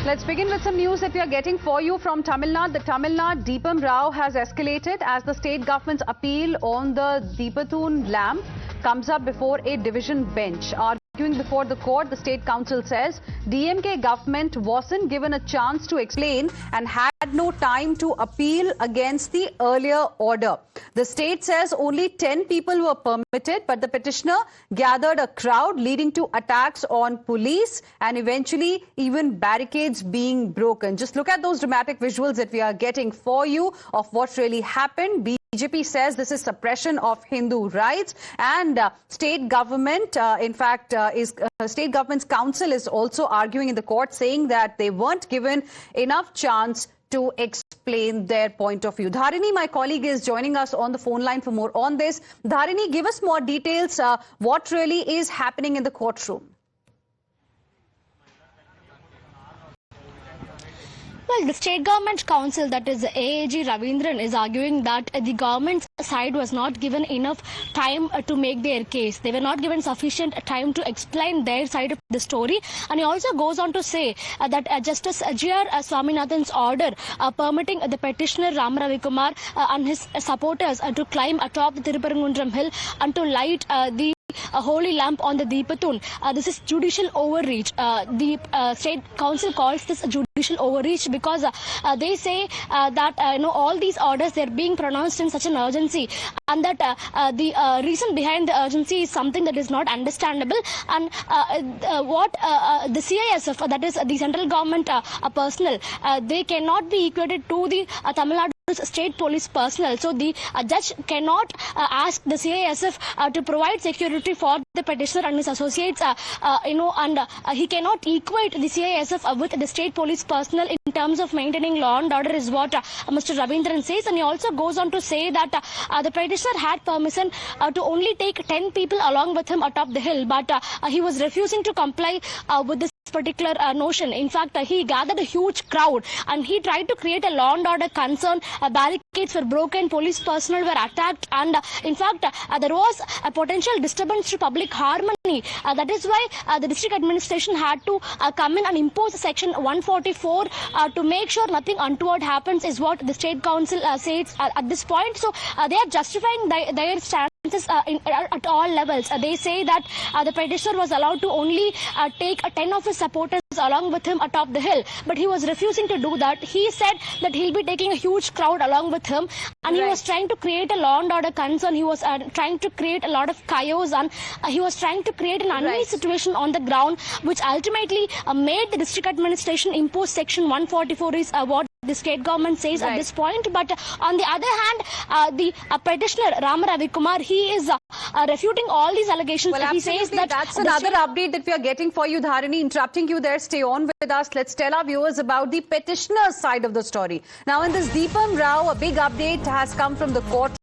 Let's begin with some news that we are getting for you from Tamil Nadu. The Tamil Nadu Deepam row has escalated as the state government's appeal on the Deepathoon lamp comes up before a division bench. Arguing before the court, the State Council says DMK government wasn't given a chance to explain and had no time to appeal against the earlier order. The state says only 10 people were permitted, but the petitioner gathered a crowd, leading to attacks on police and eventually even barricades being broken. Just look at those dramatic visuals that we are getting for you of what really happened. BJP says this is suppression of Hindu rights, and state government, state government's council is also arguing in the court, saying that they weren't given enough chance to explain their point of view. Dharini, my colleague, is joining us on the phone line for more on this. Dharini, give us more details. What really is happening in the courtroom? Well, the state government council, that is AAG Ravindran, is arguing that the government's side was not given enough time to make their case. They were not given sufficient time to explain their side of the story. And he also goes on to say that Justice G.R. Swaminathan's order permitting the petitioner Ram Ravi Kumar and his supporters to climb atop the Tirupparangundram hill and to light the holy lamp on the Deepathoon. This is judicial overreach. The state council calls this judicial overreach because they say that all these orders, they're being pronounced in such an urgency, and that the reason behind the urgency is something that is not understandable. And what the CISF, that is the central government personnel, they cannot be equated to the Tamil Nadu state police personnel. So the judge cannot ask the CISF to provide security for the petitioner and his associates, and he cannot equate the CISF with the state police personnel in terms of maintaining law and order, is what Mr. Ravindran says. And he also goes on to say that the petitioner had permission to only take 10 people along with him atop the hill, but he was refusing to comply with this particular notion. In fact, he gathered a huge crowd and he tried to create a law and order concern. Barricades were broken, police personnel were attacked, and in fact there was a potential disturbance to public harmony. That is why the district administration had to come in and impose section 144 to make sure nothing untoward happens, is what the state council says at this point. So they are justifying their stand at all levels. They say that the petitioner was allowed to only take 10 of his supporters along with him atop the hill, but he was refusing to do that. He said that he'll be taking a huge crowd along with him, and he was trying to create a law and order concern. He was trying to create a lot of chaos, and he was trying to create an uneasy situation on the ground, which ultimately made the district administration impose section 144, is what the state government says at this point. But on the other hand, the petitioner Ram Ravi Kumar, he is refuting all these allegations. Well, he says that that's another update that we are getting for you, Dharini. Interrupting you there, stay on with us. Let's tell our viewers about the petitioner's side of the story. Now, in this Deepam row, a big update has come from the court.